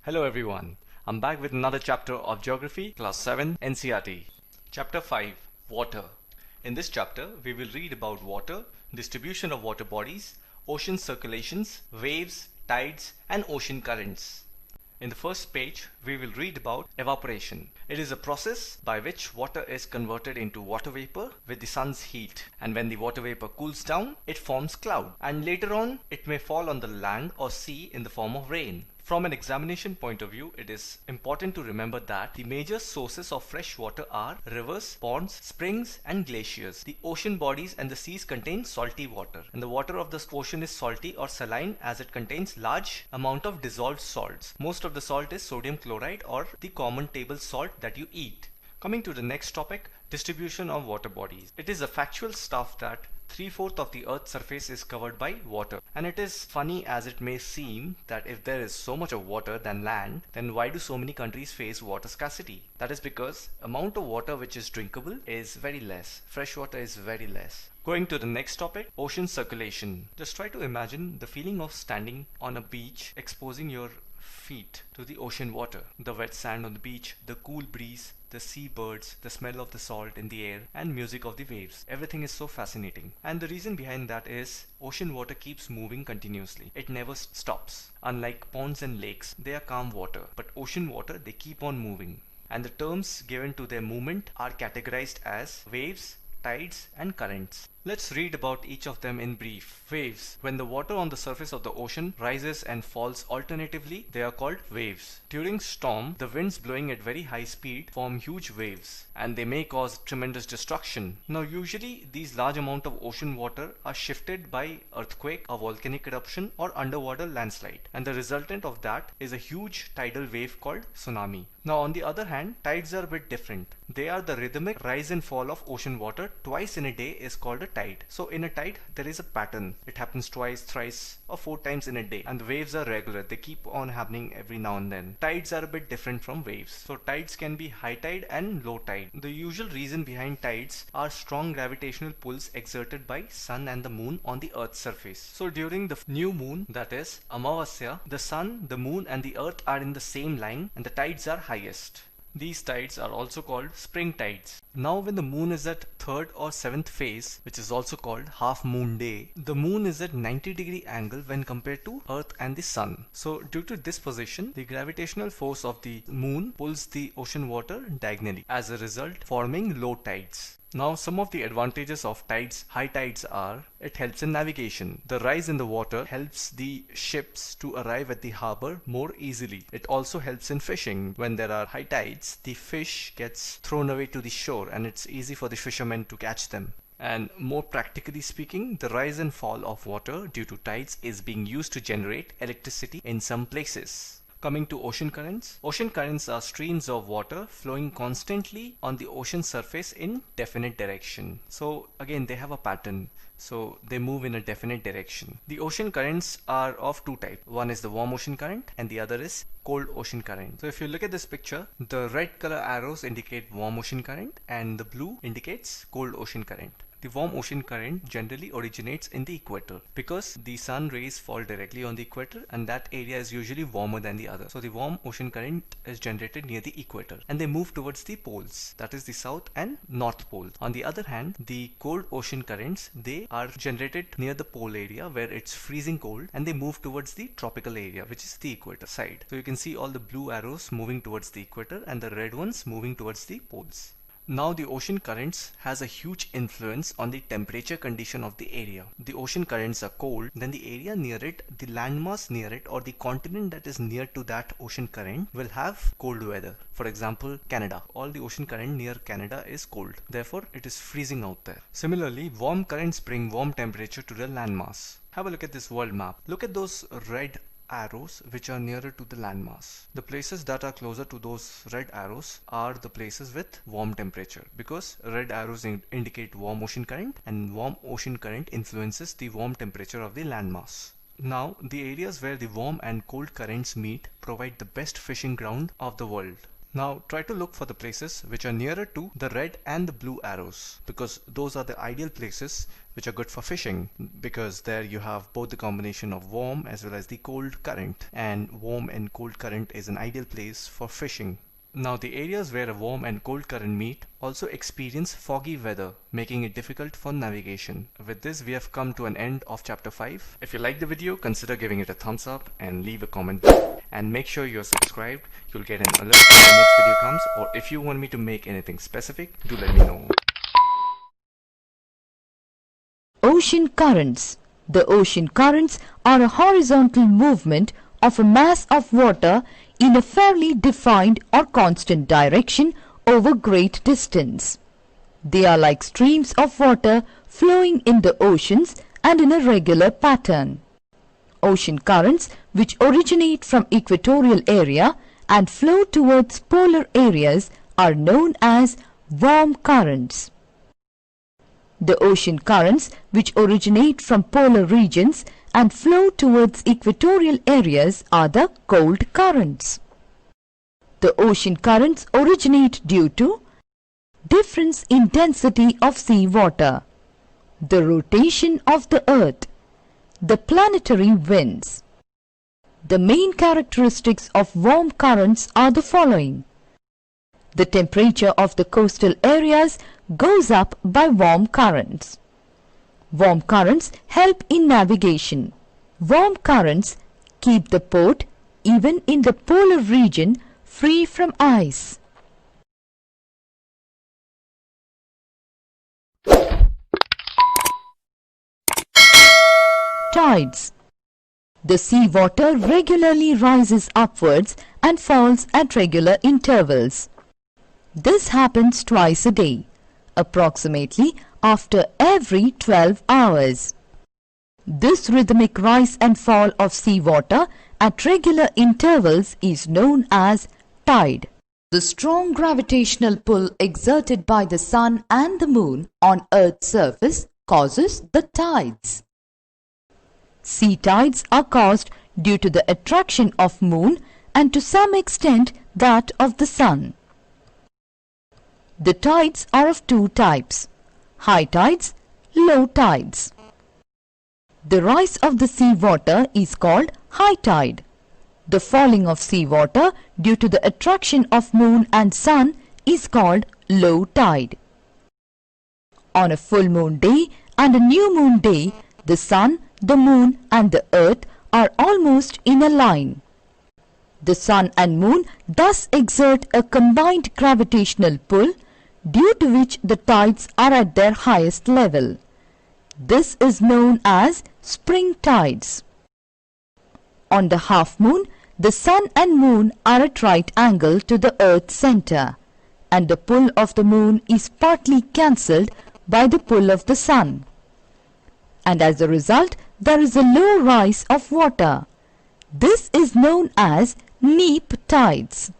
Hello everyone, I'm back with another chapter of Geography, Class 7 NCERT. Chapter 5 Water. In this chapter, we will read about water, distribution of water bodies, ocean circulations, waves, tides, and ocean currents. In the first page, we will read about evaporation. It is a process by which water is converted into water vapor with the sun's heat. And when the water vapor cools down, it forms cloud. And later on, it may fall on the land or sea in the form of rain. From an examination point of view, it is important to remember that the major sources of fresh water are rivers, ponds, springs, and glaciers. The ocean bodies and the seas contain salty water, and the water of the ocean is salty or saline as it contains large amount of dissolved salts. Most of the salt is sodium chloride or the common table salt that you eat. Coming to the next topic, distribution of water bodies. It is a factual stuff that 3/4 of the Earth's surface is covered by water. And it is funny as it may seem that if there is so much of water than land, then why do so many countries face water scarcity? That is because amount of water which is drinkable is very less. Fresh water is very less. Going to the next topic, ocean circulation. Just try to imagine the feeling of standing on a beach, exposing your feet to the ocean water. The wet sand on the beach, the cool breeze, the seabirds, the smell of the salt in the air, and music of the waves. Everything is so fascinating. And the reason behind that is ocean water keeps moving continuously. It never stops. Unlike ponds and lakes, they are calm water. But ocean water, they keep on moving. And the terms given to their movement are categorized as waves, tides, and currents. Let's read about each of them in brief. Waves. When the water on the surface of the ocean rises and falls alternatively, they are called waves. During storm, the winds blowing at very high speed form huge waves, and they may cause tremendous destruction. Now usually these large amount of ocean water are shifted by earthquake, a volcanic eruption, or underwater landslide, and the resultant of that is a huge tidal wave called tsunami. Now on the other hand, tides are a bit different. They are the rhythmic rise and fall of ocean water twice in a day is called a tide. So in a tide, there is a pattern. It happens twice, thrice, or 4 times in a day. And the waves are regular. They keep on happening every now and then. Tides are a bit different from waves. So tides can be high tide and low tide. The usual reason behind tides are strong gravitational pulls exerted by sun and the moon on the earth's surface. So during the new moon, that is Amavasya, the sun, the moon, and the earth are in the same line and the tides are highest. These tides are also called spring tides. Now when the moon is at 3rd or 7th phase, which is also called half moon day, the moon is at 90-degree angle when compared to earth and the sun. So due to this position, the gravitational force of the moon pulls the ocean water diagonally, as a result forming low tides. Now some of the advantages of tides, high tides are, it helps in navigation. The rise in the water helps the ships to arrive at the harbor more easily. It also helps in fishing. When there are high tides, the fish gets thrown away to the shore and it's easy for the fishermen to catch them. And more practically speaking, the rise and fall of water due to tides is being used to generate electricity in some places. Coming to ocean currents. Ocean currents are streams of water flowing constantly on the ocean surface in definite direction. So again, they have a pattern. So they move in a definite direction. The ocean currents are of two types. One is the warm ocean current and the other is cold ocean current. So if you look at this picture, the red color arrows indicate warm ocean current and the blue indicates cold ocean current. The warm ocean current generally originates in the equator because the sun rays fall directly on the equator and that area is usually warmer than the other. So the warm ocean current is generated near the equator and they move towards the poles, that is the south and north pole. On the other hand, the cold ocean currents, they are generated near the pole area where it's freezing cold and they move towards the tropical area, which is the equator side. So you can see all the blue arrows moving towards the equator and the red ones moving towards the poles. Now the ocean currents has a huge influence on the temperature condition of the area. The ocean currents are cold, then the area near it, the landmass near it, or the continent that is near to that ocean current will have cold weather. For example, Canada. All the ocean current near Canada is cold. Therefore, it is freezing out there. Similarly, warm currents bring warm temperature to the landmass. Have a look at this world map. Look at those red arrows which are nearer to the landmass. The places that are closer to those red arrows are the places with warm temperature because red arrows indicate warm ocean current and warm ocean current influences the warm temperature of the landmass. Now, the areas where the warm and cold currents meet provide the best fishing ground of the world. Now try to look for the places which are nearer to the red and the blue arrows, because those are the ideal places which are good for fishing, because there you have both the combination of warm as well as the cold current, and warm and cold current is an ideal place for fishing. Now the areas where a warm and cold current meet also experience foggy weather, making it difficult for navigation. With this we have come to an end of chapter 5. If you like the video, consider giving it a thumbs up and leave a comment below. And make sure you're subscribed. You'll get an alert when the next video comes, or if you want me to make anything specific, do let me know. Ocean currents. The ocean currents are a horizontal movement of a mass of water in a fairly defined or constant direction over great distance. They are like streams of water flowing in the oceans and in a regular pattern. Ocean currents which originate from equatorial area and flow towards polar areas are known as warm currents. The ocean currents which originate from polar regions and flow towards equatorial areas are the cold currents. The ocean currents originate due to difference in density of sea water, the rotation of the earth, the planetary winds. The main characteristics of warm currents are the following. The temperature of the coastal areas goes up by warm currents. Warm currents help in navigation. Warm currents keep the port, even in the polar region, free from ice. Tides. The sea water regularly rises upwards and falls at regular intervals. This happens twice a day, approximately after every 12 hours. This rhythmic rise and fall of sea water at regular intervals is known as tide. The strong gravitational pull exerted by the sun and the moon on Earth's surface causes the tides. Sea tides are caused due to the attraction of moon and to some extent that of the sun. The tides are of two types: high tides, low tides. The rise of the sea water is called high tide. The falling of sea water due to the attraction of moon and sun is called low tide. On a full moon day and a new moon day, the sun, the moon and the earth are almost in a line. The sun and moon thus exert a combined gravitational pull, due to which the tides are at their highest level. This is known as spring tides. On the half moon, the sun and moon are at right angle to the earth's center, and the pull of the moon is partly cancelled by the pull of the sun. And as a result, there is a low rise of water. This is known as neap tides.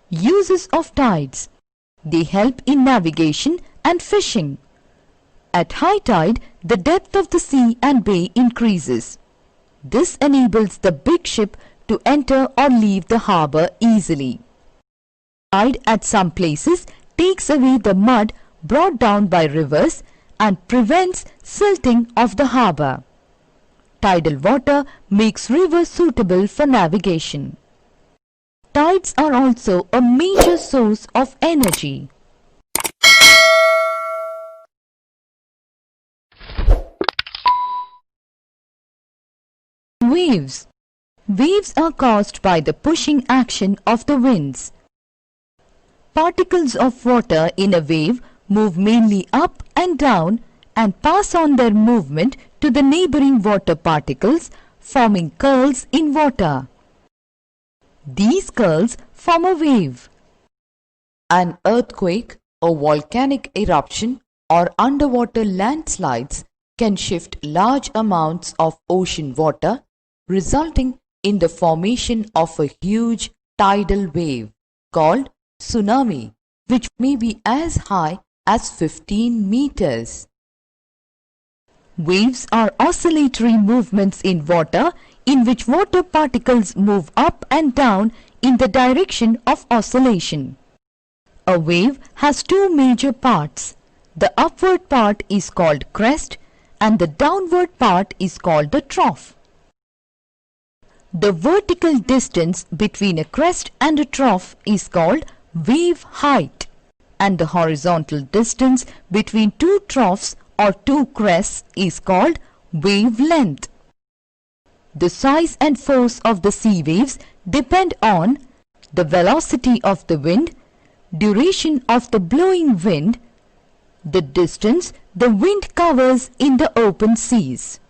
Uses of tides. They help in navigation and fishing. At high tide, the depth of the sea and bay increases. This enables the big ship to enter or leave the harbour easily. Tide at some places takes away the mud brought down by rivers and prevents silting of the harbour. Tidal water makes rivers suitable for navigation. Tides are also a major source of energy. Waves. Waves are caused by the pushing action of the winds. Particles of water in a wave move mainly up and down and pass on their movement to the neighboring water particles, forming curls in water. These curls form a wave. An earthquake, a volcanic eruption, or underwater landslides can shift large amounts of ocean water, resulting in the formation of a huge tidal wave called tsunami, which may be as high as 15 meters. Waves are oscillatory movements in water in which water particles move up and down in the direction of oscillation. A wave has two major parts. The upward part is called crest and the downward part is called the trough. The vertical distance between a crest and a trough is called wave height, and the horizontal distance between two troughs or two crests is called wavelength. The size and force of the sea waves depend on the velocity of the wind, duration of the blowing wind, the distance the wind covers in the open seas.